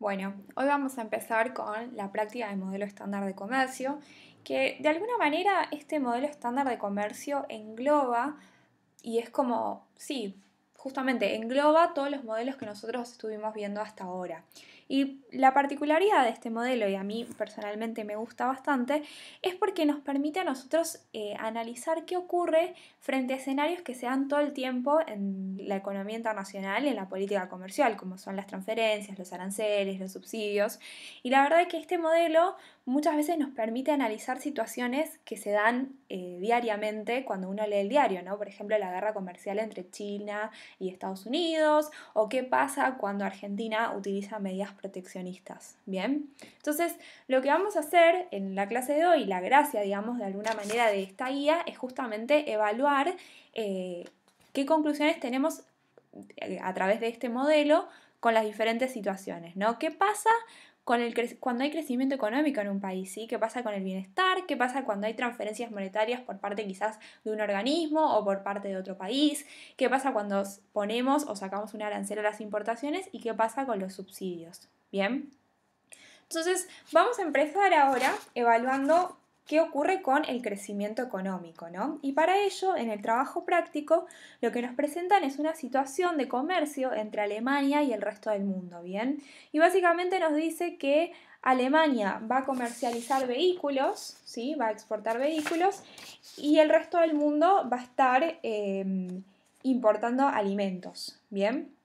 Bueno, hoy vamos a empezar con la práctica del modelo estándar de comercio, que de alguna manera este modelo estándar de comercio engloba y es como, sí, justamente engloba todos los modelos que nosotros estuvimos viendo hasta ahora. Y la particularidad de este modelo, y a mí personalmente me gusta bastante, es porque nos permite a nosotros analizar qué ocurre frente a escenarios que se dan todo el tiempo en la economía internacional y en la política comercial, como son las transferencias, los aranceles, los subsidios. Y la verdad es que este modelo muchas veces nos permite analizar situaciones que se dan diariamente cuando uno lee el diario, ¿no? Por ejemplo, la guerra comercial entre China y Estados Unidos, o qué pasa cuando Argentina utiliza medidas proteccionistas, ¿bien? Entonces, lo que vamos a hacer en la clase de hoy, la gracia, digamos, de alguna manera de esta guía, es justamente evaluar qué conclusiones tenemos a través de este modelo con las diferentes situaciones, ¿no? ¿Qué pasa cuando hay crecimiento económico en un país? ¿Sí? ¿Qué pasa con el bienestar? ¿Qué pasa cuando hay transferencias monetarias por parte quizás de un organismo o por parte de otro país? ¿Qué pasa cuando ponemos o sacamos un arancel a las importaciones? ¿Y qué pasa con los subsidios? Bien. Entonces, vamos a empezar ahora evaluando qué ocurre con el crecimiento económico, ¿no? Y para ello, en el trabajo práctico, lo que nos presentan es una situación de comercio entre Alemania y el resto del mundo, ¿bien? Y básicamente nos dice que Alemania va a comercializar vehículos, ¿sí? Va a exportar vehículos y el resto del mundo va a estar importando alimentos, ¿bien?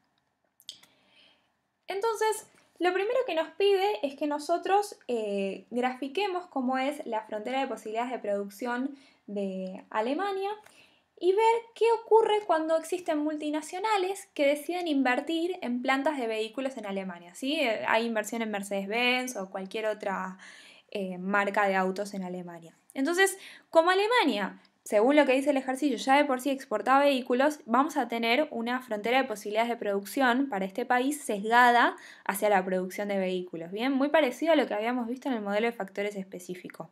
Entonces, lo primero que nos pide es que nosotros grafiquemos cómo es la frontera de posibilidades de producción de Alemania y ver qué ocurre cuando existen multinacionales que deciden invertir en plantas de vehículos en Alemania. ¿Sí? Hay inversión en Mercedes-Benz o cualquier otra marca de autos en Alemania. Entonces, como Alemania, según lo que dice el ejercicio, ya de por sí exportaba vehículos, vamos a tener una frontera de posibilidades de producción para este país sesgada hacia la producción de vehículos. Bien, muy parecido a lo que habíamos visto en el modelo de factores específico.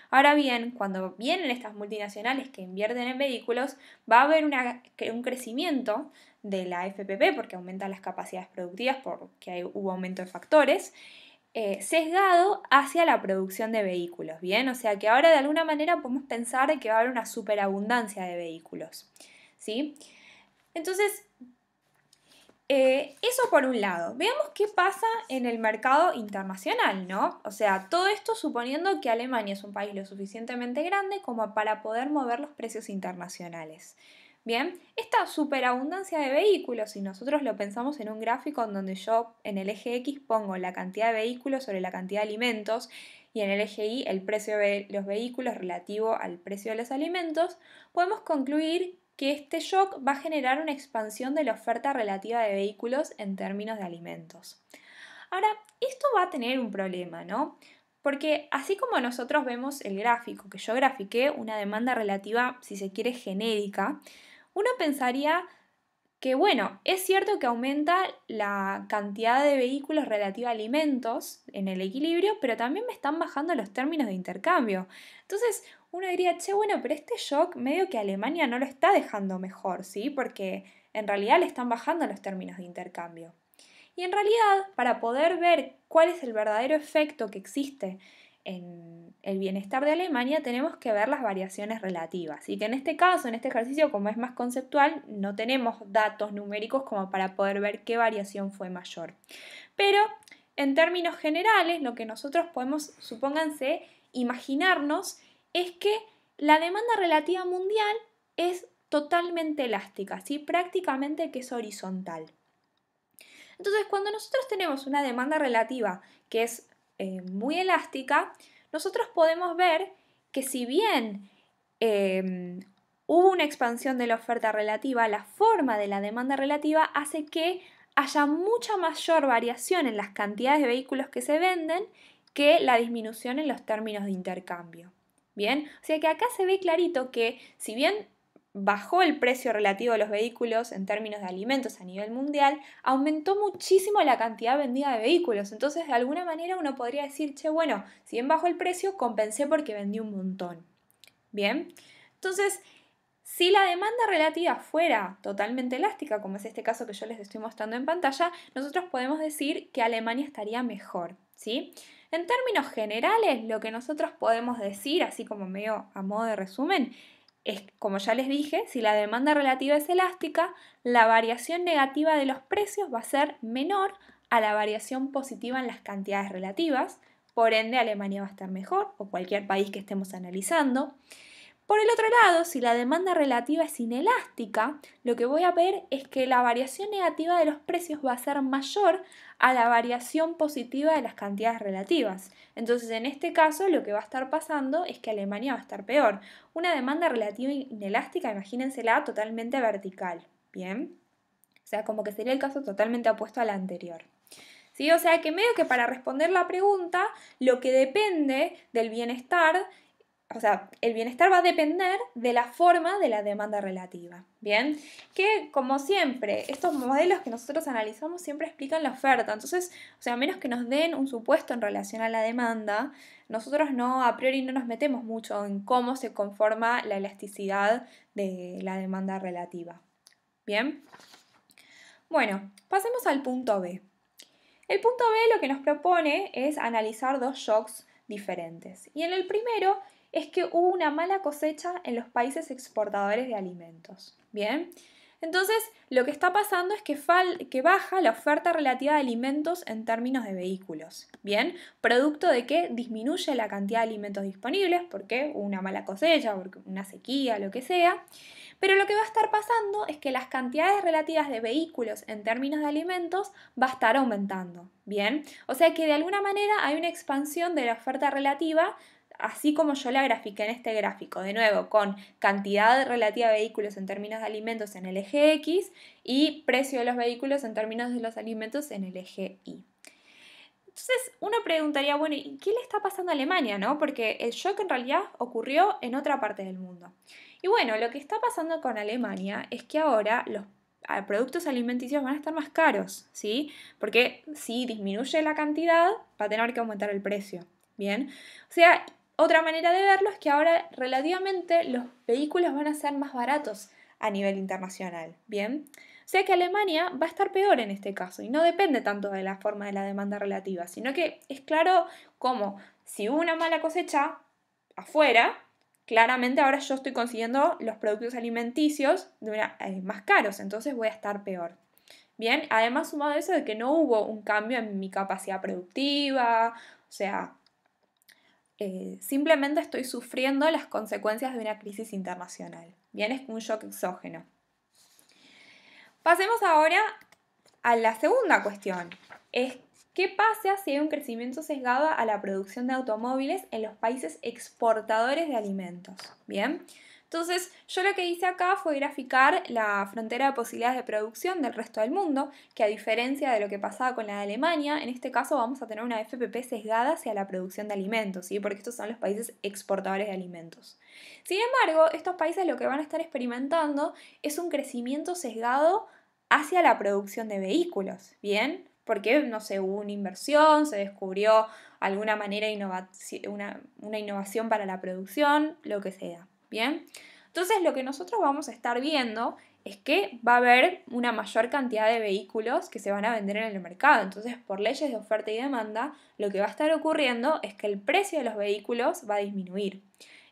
Ahora bien, cuando vienen estas multinacionales que invierten en vehículos, va a haber un crecimiento de la FPP porque aumentan las capacidades productivas, porque hubo aumento de factores, sesgado hacia la producción de vehículos, ¿bien? O sea que ahora de alguna manera podemos pensar que va a haber una superabundancia de vehículos, ¿sí? Entonces, eso por un lado. Veamos qué pasa en el mercado internacional, ¿no? O sea, todo esto suponiendo que Alemania es un país lo suficientemente grande como para poder mover los precios internacionales. Bien, esta superabundancia de vehículos, si nosotros lo pensamos en un gráfico en donde yo en el eje X pongo la cantidad de vehículos sobre la cantidad de alimentos y en el eje Y el precio de los vehículos relativo al precio de los alimentos, podemos concluir que este shock va a generar una expansión de la oferta relativa de vehículos en términos de alimentos. Ahora, esto va a tener un problema, ¿no? Porque así como nosotros vemos el gráfico, que yo grafiqué una demanda relativa, si se quiere, genérica, uno pensaría que, bueno, es cierto que aumenta la cantidad de vehículos relativa a alimentos en el equilibrio, pero también me están bajando los términos de intercambio. Entonces, uno diría, che, bueno, pero este shock medio que Alemania no lo está dejando mejor, ¿sí? Porque en realidad le están bajando los términos de intercambio. Y en realidad, para poder ver cuál es el verdadero efecto que existe en el bienestar de Alemania, tenemos que ver las variaciones relativas. Y que en este caso, en este ejercicio, como es más conceptual, no tenemos datos numéricos como para poder ver qué variación fue mayor. Pero, en términos generales, lo que nosotros podemos, supónganse, imaginarnos es que la demanda relativa mundial es totalmente elástica, ¿sí? Prácticamente que es horizontal. Entonces, cuando nosotros tenemos una demanda relativa que es muy elástica, nosotros podemos ver que si bien hubo una expansión de la oferta relativa, la forma de la demanda relativa hace que haya mucha mayor variación en las cantidades de vehículos que se venden que la disminución en los términos de intercambio. Bien, o sea que acá se ve clarito que si bien bajó el precio relativo de los vehículos en términos de alimentos a nivel mundial, aumentó muchísimo la cantidad vendida de vehículos. Entonces, de alguna manera uno podría decir, che, bueno, si bien bajó el precio, compensé porque vendí un montón. Bien, entonces, Si la demanda relativa fuera totalmente elástica, como es este caso que yo les estoy mostrando en pantalla, nosotros podemos decir que Alemania estaría mejor, ¿sí? En términos generales, lo que nosotros podemos decir, así como medio a modo de resumen, es, como ya les dije, si la demanda relativa es elástica, la variación negativa de los precios va a ser menor a la variación positiva en las cantidades relativas, por ende Alemania va a estar mejor, o cualquier país que estemos analizando. Por el otro lado, si la demanda relativa es inelástica, lo que voy a ver es que la variación negativa de los precios va a ser mayor a la variación positiva de las cantidades relativas. Entonces, en este caso, lo que va a estar pasando es que Alemania va a estar peor. Una demanda relativa inelástica, imagínensela totalmente vertical, ¿bien? O sea, como que sería el caso totalmente opuesto al anterior. ¿Sí? O sea, que medio que para responder la pregunta, lo que depende del bienestar, o sea, el bienestar va a depender de la forma de la demanda relativa, ¿bien? Que, como siempre, estos modelos que nosotros analizamos siempre explican la oferta, entonces, o sea, a menos que nos den un supuesto en relación a la demanda, nosotros no, a priori no nos metemos mucho en cómo se conforma la elasticidad de la demanda relativa, ¿bien? Bueno, pasemos al punto B. El punto B lo que nos propone es analizar dos shocks diferentes. Y en el primero es que hubo una mala cosecha en los países exportadores de alimentos. Bien, entonces lo que está pasando es que baja la oferta relativa de alimentos en términos de vehículos. Bien, producto de que disminuye la cantidad de alimentos disponibles porque hubo una mala cosecha, porque una sequía, lo que sea. Pero lo que va a estar pasando es que las cantidades relativas de vehículos en términos de alimentos va a estar aumentando, ¿bien? O sea que de alguna manera hay una expansión de la oferta relativa, así como yo la grafiqué en este gráfico, de nuevo, con cantidad relativa de vehículos en términos de alimentos en el eje X y precio de los vehículos en términos de los alimentos en el eje Y. Entonces uno preguntaría, bueno, ¿y qué le está pasando a Alemania, no? Porque el shock en realidad ocurrió en otra parte del mundo. Y bueno, lo que está pasando con Alemania es que ahora los productos alimenticios van a estar más caros, ¿sí? Porque si disminuye la cantidad, va a tener que aumentar el precio, ¿bien? O sea, otra manera de verlo es que ahora relativamente los vehículos van a ser más baratos a nivel internacional, ¿bien? O sea que Alemania va a estar peor en este caso y no depende tanto de la forma de la demanda relativa, sino que es claro como si hubo una mala cosecha afuera, claramente ahora yo estoy consiguiendo los productos alimenticios más caros, entonces voy a estar peor. Bien, además sumado a eso de que no hubo un cambio en mi capacidad productiva, o sea, simplemente estoy sufriendo las consecuencias de una crisis internacional. Bien, es un shock exógeno. Pasemos ahora a la segunda cuestión. ¿Qué pasa si hay un crecimiento sesgado a la producción de automóviles en los países exportadores de alimentos? Bien, entonces yo lo que hice acá fue graficar la frontera de posibilidades de producción del resto del mundo, que a diferencia de lo que pasaba con la de Alemania, en este caso vamos a tener una FPP sesgada hacia la producción de alimentos, ¿sí? Porque estos son los países exportadores de alimentos. Sin embargo, estos países lo que van a estar experimentando es un crecimiento sesgado hacia la producción de vehículos, ¿bien? Porque, no sé, hubo una inversión, se descubrió alguna manera, una innovación para la producción, lo que sea, ¿bien? Entonces, lo que nosotros vamos a estar viendo es que va a haber una mayor cantidad de vehículos que se van a vender en el mercado. Entonces, por leyes de oferta y demanda, lo que va a estar ocurriendo es que el precio de los vehículos va a disminuir.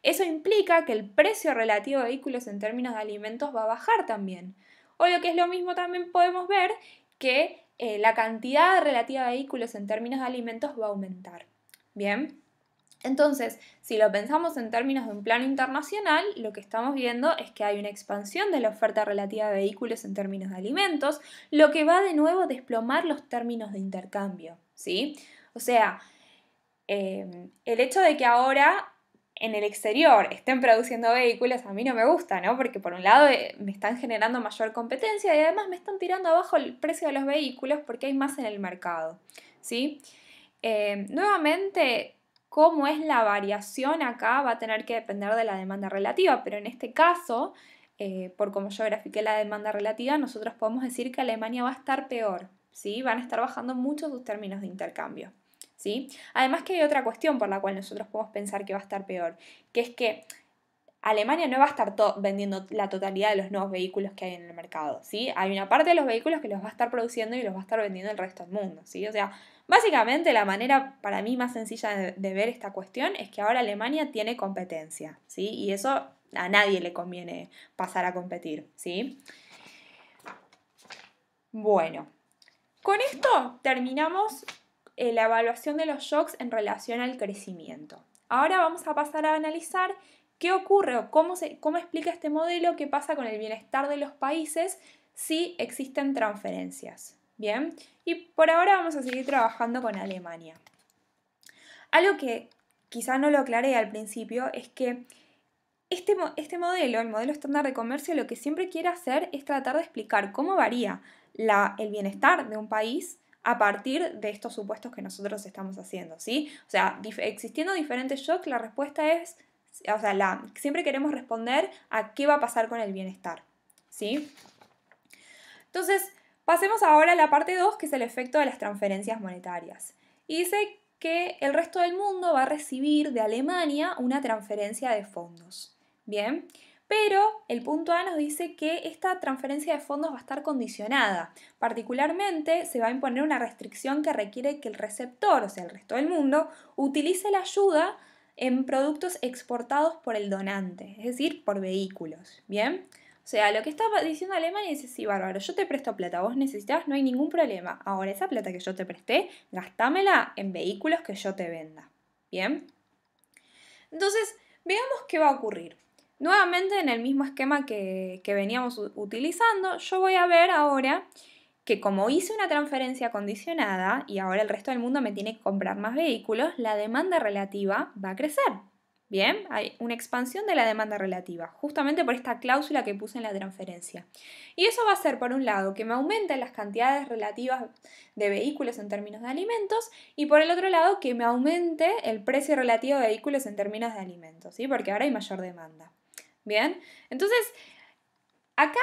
Eso implica que el precio relativo de vehículos en términos de alimentos va a bajar también. O lo que es lo mismo también podemos ver que la cantidad relativa de vehículos en términos de alimentos va a aumentar. Bien, entonces, si lo pensamos en términos de un plano internacional, lo que estamos viendo es que hay una expansión de la oferta relativa de vehículos en términos de alimentos, lo que va de nuevo a desplomar los términos de intercambio, ¿sí? O sea, el hecho de que ahora en el exterior estén produciendo vehículos a mí no me gusta, ¿no? Porque por un lado me están generando mayor competencia y además me están tirando abajo el precio de los vehículos porque hay más en el mercado, ¿sí? Nuevamente, cómo es la variación acá va a tener que depender de la demanda relativa, pero en este caso, por como yo grafiqué la demanda relativa, nosotros podemos decir que Alemania va a estar peor, ¿sí? Van a estar bajando mucho sus términos de intercambio, ¿sí? Además que hay otra cuestión por la cual nosotros podemos pensar que va a estar peor, que es que Alemania no va a estar vendiendo la totalidad de los nuevos vehículos que hay en el mercado, ¿sí? Hay una parte de los vehículos que los va a estar produciendo y los va a estar vendiendo el resto del mundo, ¿sí? O sea, básicamente la manera para mí más sencilla de ver esta cuestión es que ahora Alemania tiene competencia, ¿sí? Y eso a nadie le conviene pasar a competir, ¿sí? Bueno, con esto terminamos la evaluación de los shocks en relación al crecimiento. Ahora vamos a pasar a analizar qué ocurre o cómo explica este modelo, qué pasa con el bienestar de los países si existen transferencias. Bien, y por ahora vamos a seguir trabajando con Alemania. Algo que quizá no lo aclaré al principio es que este modelo, el modelo estándar de comercio, lo que siempre quiere hacer es tratar de explicar cómo varía el bienestar de un país a partir de estos supuestos que nosotros estamos haciendo, ¿sí? O sea, existiendo diferentes shocks, la respuesta es, o sea, siempre queremos responder a qué va a pasar con el bienestar, ¿sí? Entonces, pasemos ahora a la parte 2, que es el efecto de las transferencias monetarias. Y dice que el resto del mundo va a recibir de Alemania una transferencia de fondos. Bien, pero el punto A nos dice que esta transferencia de fondos va a estar condicionada. Particularmente se va a imponer una restricción que requiere que el receptor, o sea, el resto del mundo, utilice la ayuda en productos exportados por el donante, es decir, por vehículos. Bien, o sea, lo que está diciendo Alemania dice, sí, bárbaro, yo te presto plata, vos necesitas, no hay ningún problema. Ahora, esa plata que yo te presté, gastámela en vehículos que yo te venda. Bien, entonces, veamos qué va a ocurrir. Nuevamente en el mismo esquema que veníamos utilizando, yo voy a ver ahora que como hice una transferencia condicionada y ahora el resto del mundo me tiene que comprar más vehículos, la demanda relativa va a crecer. Bien, hay una expansión de la demanda relativa, justamente por esta cláusula que puse en la transferencia. Y eso va a hacer, por un lado, que me aumenten las cantidades relativas de vehículos en términos de alimentos y por el otro lado, que me aumente el precio relativo de vehículos en términos de alimentos, ¿sí? Porque ahora hay mayor demanda. Bien, entonces, acá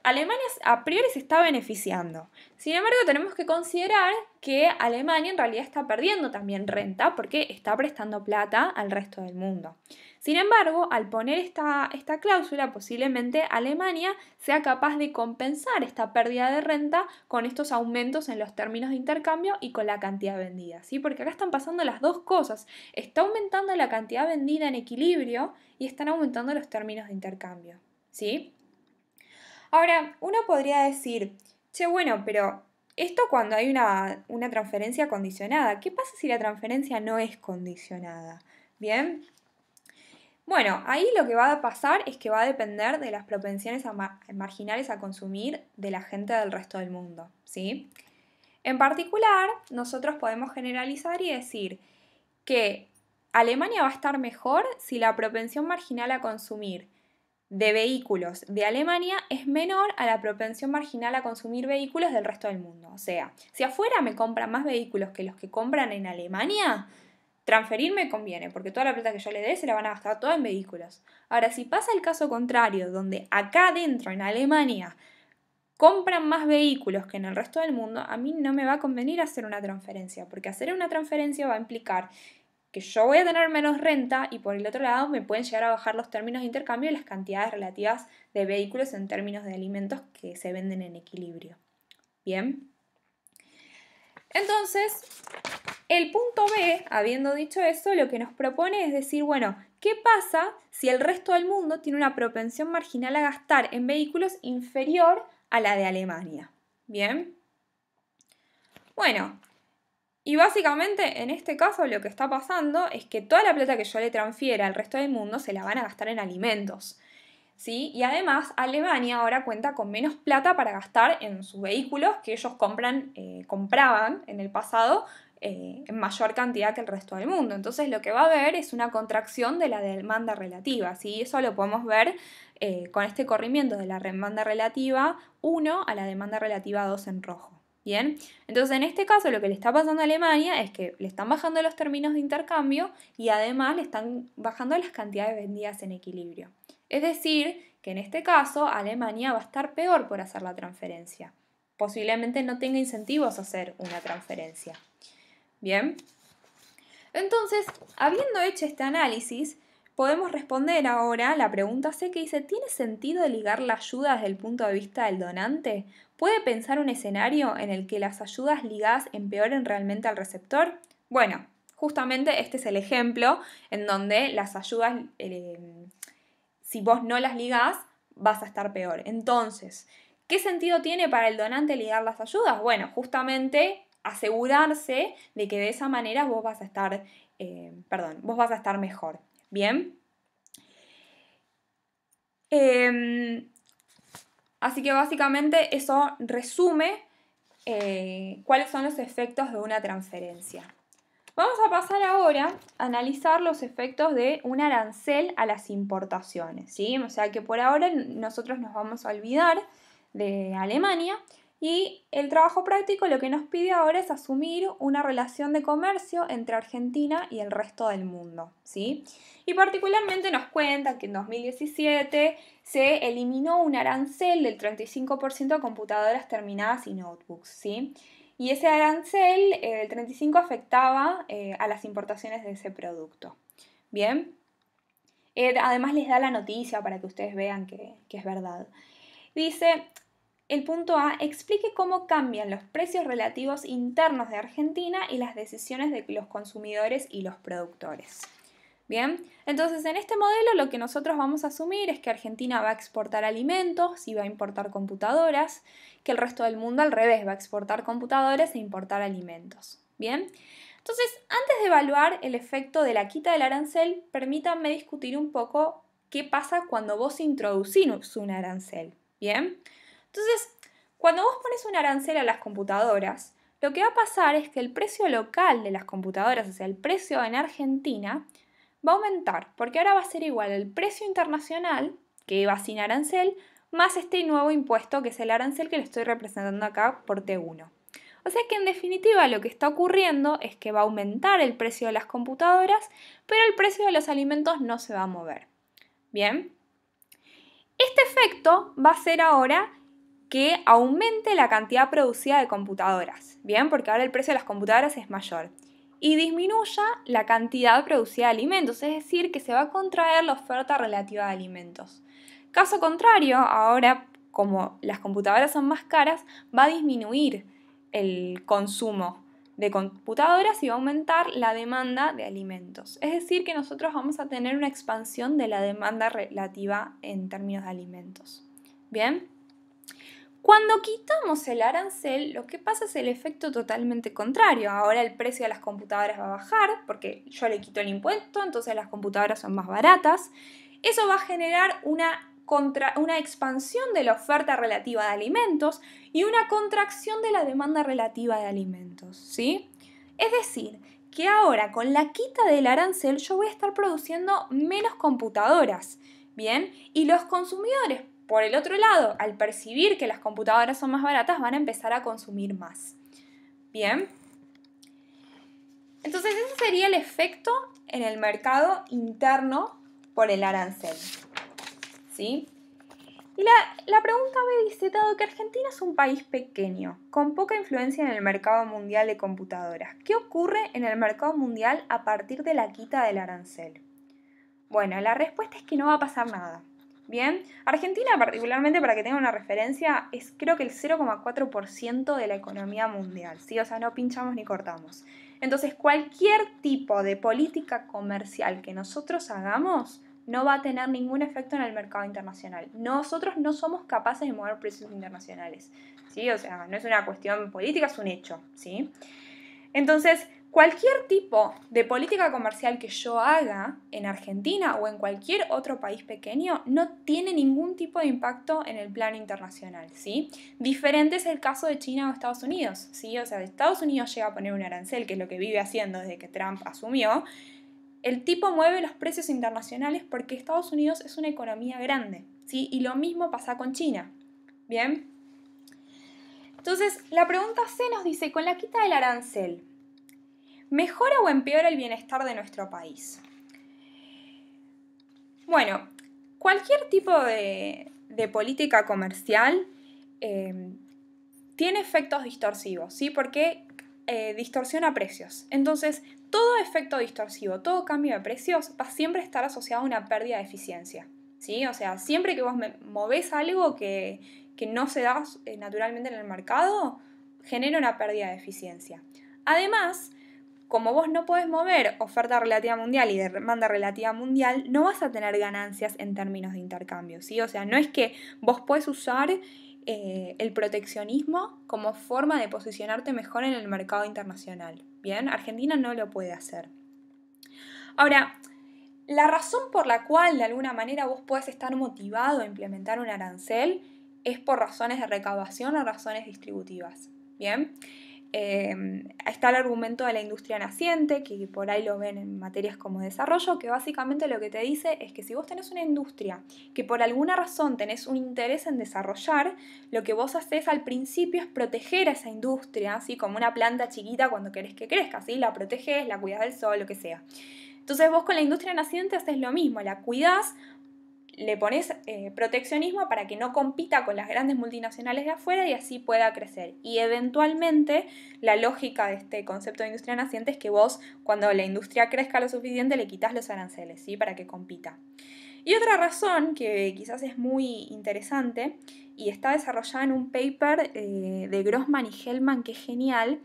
Alemania a priori se está beneficiando. Sin embargo, tenemos que considerar que Alemania en realidad está perdiendo también renta porque está prestando plata al resto del mundo. Sin embargo, al poner esta cláusula, posiblemente Alemania sea capaz de compensar esta pérdida de renta con estos aumentos en los términos de intercambio y con la cantidad vendida, ¿sí? Porque acá están pasando las dos cosas. Está aumentando la cantidad vendida en equilibrio y están aumentando los términos de intercambio, ¿sí? Ahora, uno podría decir, che, bueno, pero esto cuando hay una transferencia condicionada, ¿qué pasa si la transferencia no es condicionada? Bien. Bueno, ahí lo que va a pasar es que va a depender de las propensiones marginales a consumir de la gente del resto del mundo, ¿sí? En particular, nosotros podemos generalizar y decir que Alemania va a estar mejor si la propensión marginal a consumir de vehículos de Alemania es menor a la propensión marginal a consumir vehículos del resto del mundo. O sea, si afuera me compran más vehículos que los que compran en Alemania, transferir me conviene, porque toda la plata que yo le dé se la van a gastar toda en vehículos. Ahora, si pasa el caso contrario, donde acá dentro, en Alemania, compran más vehículos que en el resto del mundo, a mí no me va a convenir hacer una transferencia, porque hacer una transferencia va a implicar que yo voy a tener menos renta y por el otro lado me pueden llegar a bajar los términos de intercambio y las cantidades relativas de vehículos en términos de alimentos que se venden en equilibrio. Bien. Entonces, el punto B, habiendo dicho eso, lo que nos propone es decir, bueno, ¿qué pasa si el resto del mundo tiene una propensión marginal a gastar en vehículos inferior a la de Alemania? Bien. Bueno, y básicamente en este caso lo que está pasando es que toda la plata que yo le transfiera al resto del mundo se la van a gastar en alimentos, ¿sí? Y además Alemania ahora cuenta con menos plata para gastar en sus vehículos que ellos compraban en el pasado en mayor cantidad que el resto del mundo. Entonces lo que va a haber es una contracción de la demanda relativa, ¿sí? Eso lo podemos ver con este corrimiento de la demanda relativa 1 a la demanda relativa 2 en rojo. Bien, entonces en este caso lo que le está pasando a Alemania es que le están bajando los términos de intercambio y además le están bajando las cantidades vendidas en equilibrio. Es decir, que en este caso Alemania va a estar peor por hacer la transferencia. Posiblemente no tenga incentivos a hacer una transferencia. Bien, entonces, habiendo hecho este análisis, podemos responder ahora la pregunta C que dice, ¿tiene sentido ligar la ayuda desde el punto de vista del donante? ¿Puede pensar un escenario en el que las ayudas ligadas empeoren realmente al receptor? Bueno, justamente este es el ejemplo en donde las ayudas, si vos no las ligás, vas a estar peor. Entonces, ¿qué sentido tiene para el donante ligar las ayudas? Bueno, justamente asegurarse de que de esa manera vos vas a estar, vos vas a estar mejor. Bien. Así que básicamente eso resume cuáles son los efectos de una transferencia. Vamos a pasar ahora a analizar los efectos de un arancel a las importaciones, ¿sí? O sea que por ahora nosotros nos vamos a olvidar de Alemania y el trabajo práctico lo que nos pide ahora es asumir una relación de comercio entre Argentina y el resto del mundo, ¿sí? Y particularmente nos cuenta que en 2017 se eliminó un arancel del 35% a computadoras terminadas y notebooks, ¿sí? Y ese arancel del 35 afectaba a las importaciones de ese producto. Bien. Además les da la noticia para que ustedes vean que es verdad. Dice, el punto A, explique cómo cambian los precios relativos internos de Argentina y las decisiones de los consumidores y los productores. Bien, entonces en este modelo lo que nosotros vamos a asumir es que Argentina va a exportar alimentos y va a importar computadoras, que el resto del mundo al revés va a exportar computadoras e importar alimentos. Bien, entonces antes de evaluar el efecto de la quita del arancel, permítanme discutir un poco qué pasa cuando vos introducís un arancel. Bien, entonces cuando vos pones un arancel a las computadoras, lo que va a pasar es que el precio local de las computadoras, o sea, el precio en Argentina, va a aumentar, porque ahora va a ser igual el precio internacional, que iba sin arancel, más este nuevo impuesto que es el arancel que le estoy representando acá por T1. O sea que en definitiva lo que está ocurriendo es que va a aumentar el precio de las computadoras, pero el precio de los alimentos no se va a mover. Bien, este efecto va a ser ahora que aumente la cantidad producida de computadoras, bien, porque ahora el precio de las computadoras es mayor, y disminuya la cantidad producida de alimentos, es decir, que se va a contraer la oferta relativa de alimentos. Caso contrario, ahora como las computadoras son más caras, va a disminuir el consumo de computadoras y va a aumentar la demanda de alimentos. Es decir, que nosotros vamos a tener una expansión de la demanda relativa en términos de alimentos. Bien. Cuando quitamos el arancel, lo que pasa es el efecto totalmente contrario. Ahora el precio de las computadoras va a bajar porque yo le quito el impuesto, entonces las computadoras son más baratas. Eso va a generar una expansión de la oferta relativa de alimentos y una contracción de la demanda relativa de alimentos, ¿sí? Es decir, que ahora con la quita del arancel yo voy a estar produciendo menos computadoras, ¿bien? Y los consumidores, por el otro lado, al percibir que las computadoras son más baratas, van a empezar a consumir más. Bien. Entonces ese sería el efecto en el mercado interno por el arancel. ¿Sí? Y la pregunta B dice, dado que Argentina es un país pequeño, con poca influencia en el mercado mundial de computadoras, ¿qué ocurre en el mercado mundial a partir de la quita del arancel? Bueno, la respuesta es que no va a pasar nada. Bien, Argentina particularmente, para que tengan una referencia, es creo que el 0,4% de la economía mundial, ¿sí? O sea, no pinchamos ni cortamos. Entonces, cualquier tipo de política comercial que nosotros hagamos no va a tener ningún efecto en el mercado internacional. Nosotros no somos capaces de mover precios internacionales, ¿sí? O sea, no es una cuestión política, es un hecho, ¿sí? Entonces, cualquier tipo de política comercial que yo haga en Argentina o en cualquier otro país pequeño no tiene ningún tipo de impacto en el plano internacional, ¿sí? Diferente es el caso de China o Estados Unidos, ¿sí? O sea, de Estados Unidos llega a poner un arancel, que es lo que vive haciendo desde que Trump asumió. El tipo mueve los precios internacionales porque Estados Unidos es una economía grande, ¿sí? Y lo mismo pasa con China, ¿bien? Entonces, la pregunta C nos dice, con la quita del arancel, ¿mejora o empeora el bienestar de nuestro país? Bueno, cualquier tipo de política comercial tiene efectos distorsivos, ¿sí? Porque distorsiona precios. Entonces, todo efecto distorsivo, todo cambio de precios va siempre a estar asociado a una pérdida de eficiencia, ¿sí? O sea, siempre que vos movés algo que no se da naturalmente en el mercado, genera una pérdida de eficiencia. Además, como vos no podés mover oferta relativa mundial y demanda relativa mundial, no vas a tener ganancias en términos de intercambio, ¿sí? O sea, no es que vos podés usar el proteccionismo como forma de posicionarte mejor en el mercado internacional, ¿bien? Argentina no lo puede hacer. Ahora, la razón por la cual de alguna manera vos podés estar motivado a implementar un arancel es por razones de recaudación o razones distributivas, ¿bien? Está el argumento de la industria naciente, que por ahí lo ven en materias como desarrollo, que básicamente lo que te dice es que si vos tenés una industria que por alguna razón tenés un interés en desarrollar, lo que vos haces al principio es proteger a esa industria, ¿sí? Como una planta chiquita cuando querés que crezca, ¿sí? La protegés, la cuidás del sol, lo que sea. Entonces vos con la industria naciente haces lo mismo, la cuidás, le pones proteccionismo para que no compita con las grandes multinacionales de afuera y así pueda crecer. Y eventualmente la lógica de este concepto de industria naciente es que vos, cuando la industria crezca lo suficiente, le quitas los aranceles, ¿sí? Para que compita. Y otra razón que quizás es muy interesante y está desarrollada en un paper de Grossman y Hellman que es genial,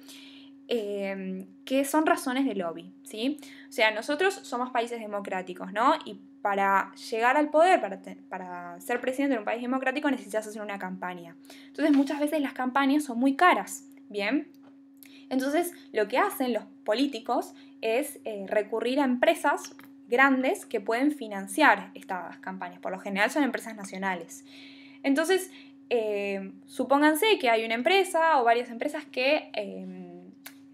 que son razones de lobby, ¿sí? O sea, nosotros somos países democráticos, ¿no? Y para llegar al poder, para ser presidente de un país democrático necesitas hacer una campaña. Entonces muchas veces las campañas son muy caras, ¿bien? Entonces lo que hacen los políticos es recurrir a empresas grandes que pueden financiar estas campañas. Por lo general son empresas nacionales. Entonces, supónganse que hay una empresa o varias empresas que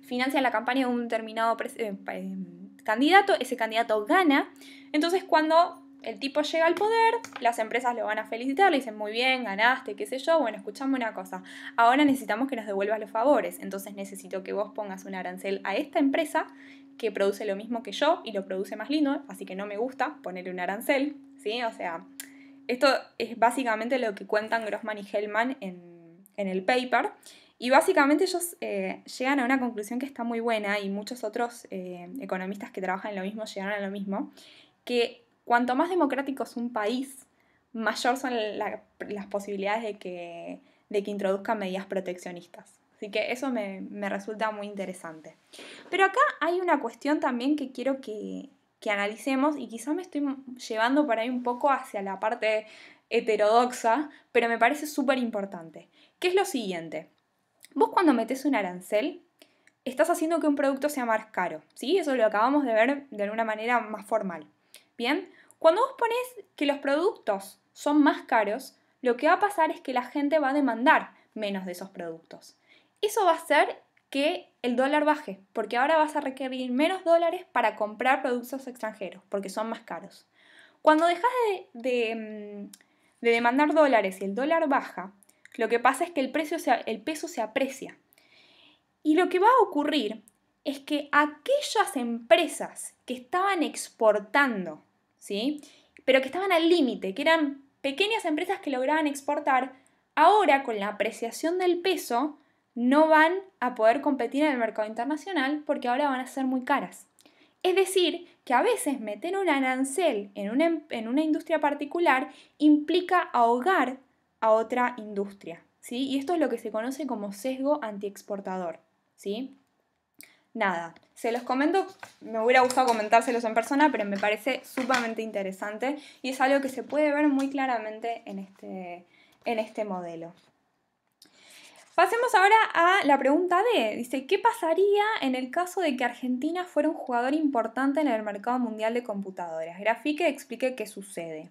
financian la campaña de un determinado candidato, ese candidato gana. Entonces cuando el tipo llega al poder, las empresas lo van a felicitar, le dicen muy bien, ganaste, qué sé yo, bueno, escuchame una cosa, ahora necesitamos que nos devuelvas los favores, entonces necesito que vos pongas un arancel a esta empresa que produce lo mismo que yo y lo produce más lindo, así que no me gusta ponerle un arancel, ¿sí? O sea, esto es básicamente lo que cuentan Grossman y Hellman en el paper. Y básicamente ellos llegan a una conclusión que está muy buena y muchos otros economistas que trabajan en lo mismo llegaron a lo mismo, que cuanto más democrático es un país, mayor son las posibilidades de que introduzcan medidas proteccionistas. Así que eso me resulta muy interesante. Pero acá hay una cuestión también que quiero que analicemos y quizá me estoy llevando por ahí un poco hacia la parte heterodoxa, pero me parece súper importante, que es lo siguiente. Vos cuando metés un arancel, estás haciendo que un producto sea más caro, ¿sí? Eso lo acabamos de ver de una manera más formal. Bien, cuando vos ponés que los productos son más caros, lo que va a pasar es que la gente va a demandar menos de esos productos. Eso va a hacer que el dólar baje, porque ahora vas a requerir menos dólares para comprar productos extranjeros, porque son más caros. Cuando dejas de demandar dólares y el dólar baja, lo que pasa es que el peso se aprecia. Y lo que va a ocurrir es que aquellas empresas que estaban exportando, ¿sí? Pero que estaban al límite, que eran pequeñas empresas que lograban exportar, ahora con la apreciación del peso no van a poder competir en el mercado internacional porque ahora van a ser muy caras. Es decir, que a veces meter un arancel en una industria particular implica ahogar a otra industria, ¿sí? Y esto es lo que se conoce como sesgo antiexportador, ¿sí? Nada, se los comento, me hubiera gustado comentárselos en persona, pero me parece sumamente interesante y es algo que se puede ver muy claramente en este modelo. Pasemos ahora a la pregunta D. Dice, ¿qué pasaría en el caso de que Argentina fuera un jugador importante en el mercado mundial de computadoras? Grafique y explique qué sucede.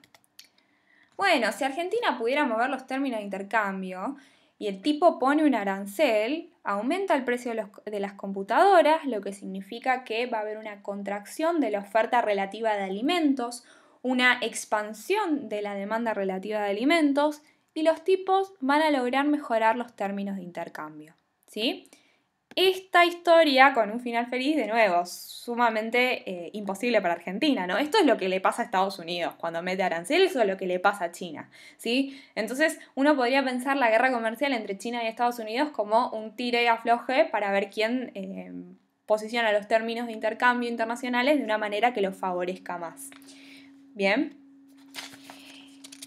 Bueno, si Argentina pudiera mover los términos de intercambio y el tipo pone un arancel, aumenta el precio de las computadoras, lo que significa que va a haber una contracción de la oferta relativa de alimentos, una expansión de la demanda relativa de alimentos, y los tipos van a lograr mejorar los términos de intercambio, ¿sí? Esta historia con un final feliz, de nuevo, sumamente imposible para Argentina, ¿no? Esto es lo que le pasa a Estados Unidos cuando mete aranceles o lo que le pasa a China, ¿sí? Entonces uno podría pensar la guerra comercial entre China y Estados Unidos como un tire y afloje para ver quién posiciona los términos de intercambio internacionales de una manera que los favorezca más. Bien.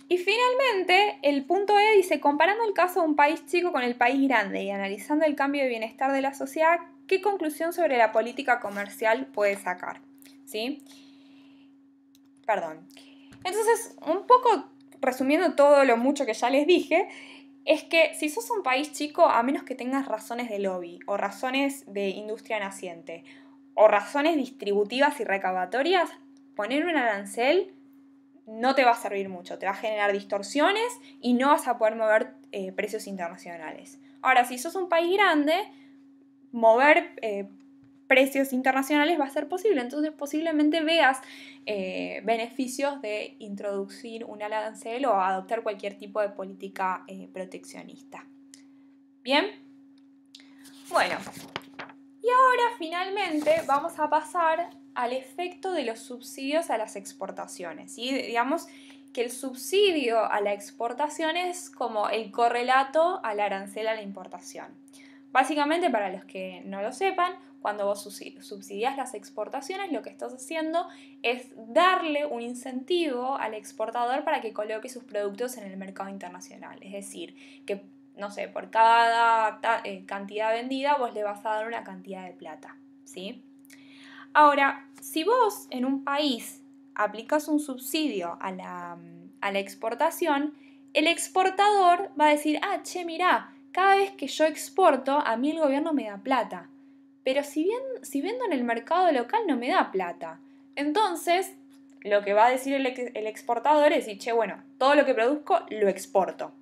Y finalmente, el punto E dice, comparando el caso de un país chico con el país grande y analizando el cambio de bienestar de la sociedad, ¿qué conclusión sobre la política comercial puede sacar? ¿Sí? Perdón. Entonces, un poco resumiendo todo lo mucho que ya les dije, es que si sos un país chico, a menos que tengas razones de lobby o razones de industria naciente o razones distributivas y recaudatorias, poner un arancel no te va a servir mucho, te va a generar distorsiones y no vas a poder mover precios internacionales. Ahora, si sos un país grande, mover precios internacionales va a ser posible, entonces posiblemente veas beneficios de introducir un arancel o adoptar cualquier tipo de política proteccionista. ¿Bien? Bueno, y ahora finalmente vamos a pasar al efecto de los subsidios a las exportaciones. ¿Sí? Digamos que el subsidio a la exportación es como el correlato al arancel a la importación. Básicamente, para los que no lo sepan, cuando vos subsidias las exportaciones, lo que estás haciendo es darle un incentivo al exportador para que coloque sus productos en el mercado internacional. Es decir, que, no sé, por cada cantidad vendida vos le vas a dar una cantidad de plata, ¿sí? Ahora, si vos en un país aplicas un subsidio a la exportación, el exportador va a decir, che, mirá, cada vez que yo exporto, a mí el gobierno me da plata. Pero si vendo en el mercado local no me da plata. Entonces, lo que va a decir el exportador es decir, che, bueno, todo lo que produzco lo exporto.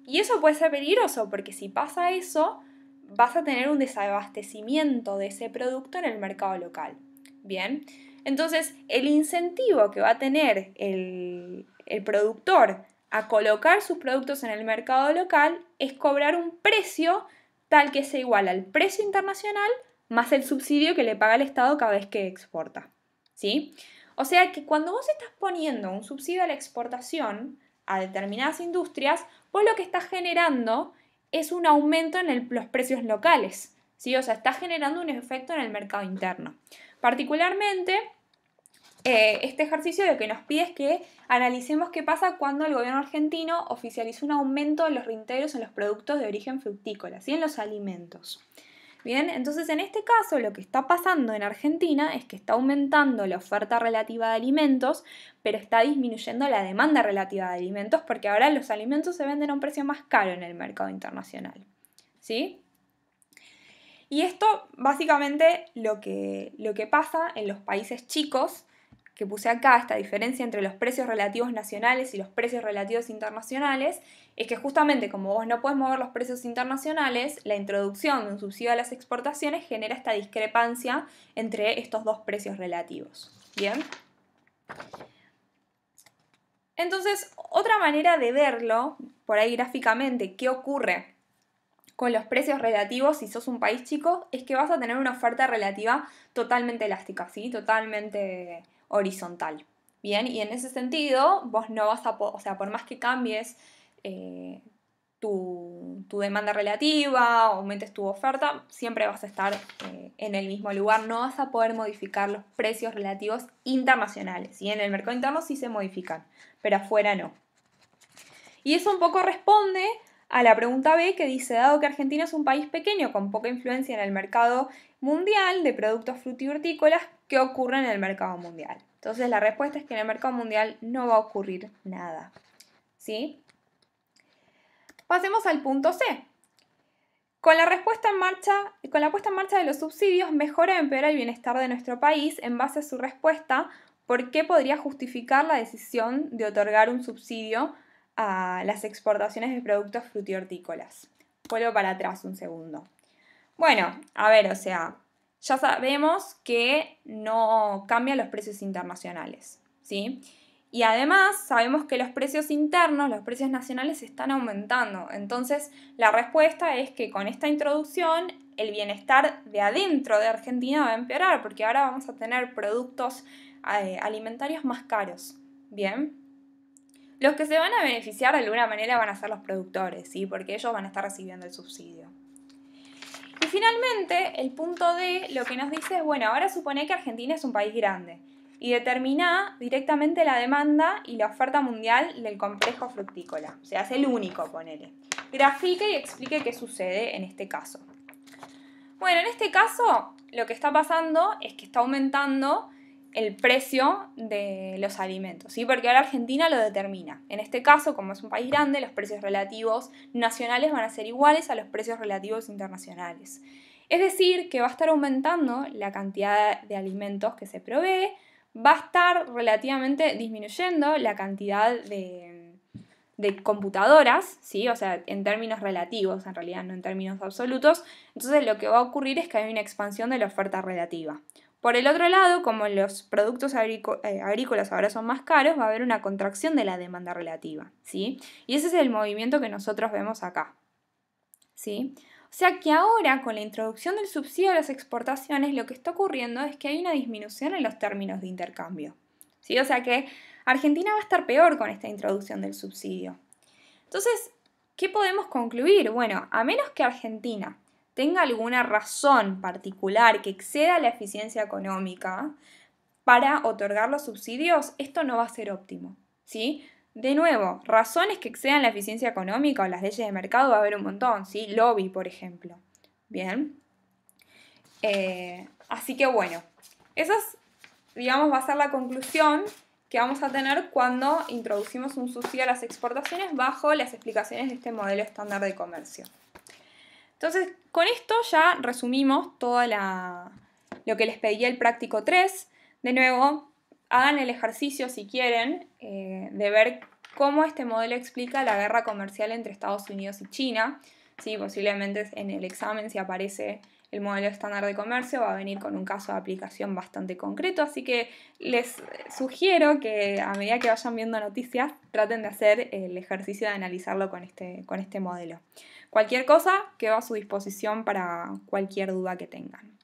Y eso puede ser peligroso porque si pasa eso, vas a tener un desabastecimiento de ese producto en el mercado local. Bien, entonces el incentivo que va a tener el productor a colocar sus productos en el mercado local es cobrar un precio tal que sea igual al precio internacional más el subsidio que le paga el Estado cada vez que exporta. ¿Sí? O sea que cuando vos estás poniendo un subsidio a la exportación a determinadas industrias, vos lo que estás generando es un aumento en los precios locales. ¿Sí? O sea, estás generando un efecto en el mercado interno. Particularmente, este ejercicio lo que nos pide es que analicemos qué pasa cuando el gobierno argentino oficializó un aumento en los reintegros en los productos de origen fructícola, ¿sí? En los alimentos. Bien, entonces en este caso lo que está pasando en Argentina es que está aumentando la oferta relativa de alimentos, pero está disminuyendo la demanda relativa de alimentos porque ahora los alimentos se venden a un precio más caro en el mercado internacional. ¿Sí? Y esto básicamente lo que pasa en los países chicos, que puse acá, esta diferencia entre los precios relativos nacionales y los precios relativos internacionales, es que justamente como vos no podés mover los precios internacionales, la introducción de un subsidio a las exportaciones genera esta discrepancia entre estos dos precios relativos. ¿Bien? Entonces, otra manera de verlo, por ahí gráficamente, ¿qué ocurre con los precios relativos si sos un país chico? Es que vas a tener una oferta relativa totalmente elástica, ¿sí? Totalmente horizontal. Bien, y en ese sentido, vos no vas a poder, o sea, por más que cambies tu demanda relativa, aumentes tu oferta, siempre vas a estar en el mismo lugar, no vas a poder modificar los precios relativos internacionales. Y en el mercado interno sí se modifican, pero afuera no. Y eso un poco responde a la pregunta B que dice, dado que Argentina es un país pequeño con poca influencia en el mercado mundial de productos frutícolas, ¿qué ocurre en el mercado mundial? Entonces la respuesta es que en el mercado mundial no va a ocurrir nada. ¿Sí? Pasemos al punto C. Con la puesta en marcha de los subsidios, mejora o empeora el bienestar de nuestro país. En base a su respuesta, ¿por qué podría justificar la decisión de otorgar un subsidio a las exportaciones de productos frutihortícolas? Vuelvo para atrás un segundo. Bueno, a ver, o sea, ya sabemos que no cambian los precios internacionales, ¿sí? Y además sabemos que los precios internos, los precios nacionales están aumentando. Entonces la respuesta es que con esta introducción el bienestar de adentro de Argentina va a empeorar porque ahora vamos a tener productos alimentarios más caros. Bien. Los que se van a beneficiar de alguna manera van a ser los productores, ¿sí? Porque ellos van a estar recibiendo el subsidio. Y finalmente, el punto D lo que nos dice es, bueno, ahora supone que Argentina es un país grande y determina directamente la demanda y la oferta mundial del complejo fructícola. O sea, es el único, ponele. Grafique y explique qué sucede en este caso. Bueno, en este caso lo que está pasando es que está aumentando el precio de los alimentos, ¿sí? Porque ahora Argentina lo determina. En este caso, como es un país grande, los precios relativos nacionales van a ser iguales a los precios relativos internacionales. Es decir, que va a estar aumentando la cantidad de alimentos que se provee, va a estar relativamente disminuyendo la cantidad de computadoras, ¿sí? O sea, en términos relativos, en realidad no en términos absolutos. Entonces lo que va a ocurrir es que hay una expansión de la oferta relativa. Por el otro lado, como los productos agrícolas ahora son más caros, va a haber una contracción de la demanda relativa, ¿sí? Y ese es el movimiento que nosotros vemos acá, ¿sí? O sea que ahora, con la introducción del subsidio a las exportaciones, lo que está ocurriendo es que hay una disminución en los términos de intercambio, ¿sí? O sea que Argentina va a estar peor con esta introducción del subsidio. Entonces, ¿qué podemos concluir? Bueno, a menos que Argentina tenga alguna razón particular que exceda la eficiencia económica para otorgar los subsidios, esto no va a ser óptimo, ¿sí? De nuevo, razones que excedan la eficiencia económica o las leyes de mercado va a haber un montón, ¿sí? Lobby, por ejemplo. Bien. Así que bueno, esa es, digamos, va a ser la conclusión que vamos a tener cuando introducimos un subsidio a las exportaciones bajo las explicaciones de este modelo estándar de comercio. Entonces, con esto ya resumimos todo lo que les pedía el práctico 3. De nuevo, hagan el ejercicio si quieren de ver cómo este modelo explica la guerra comercial entre Estados Unidos y China. Sí, posiblemente en el examen, si aparece el modelo estándar de comercio, va a venir con un caso de aplicación bastante concreto, así que les sugiero que a medida que vayan viendo noticias traten de hacer el ejercicio de analizarlo con este modelo. Cualquier cosa quedo a su disposición para cualquier duda que tengan.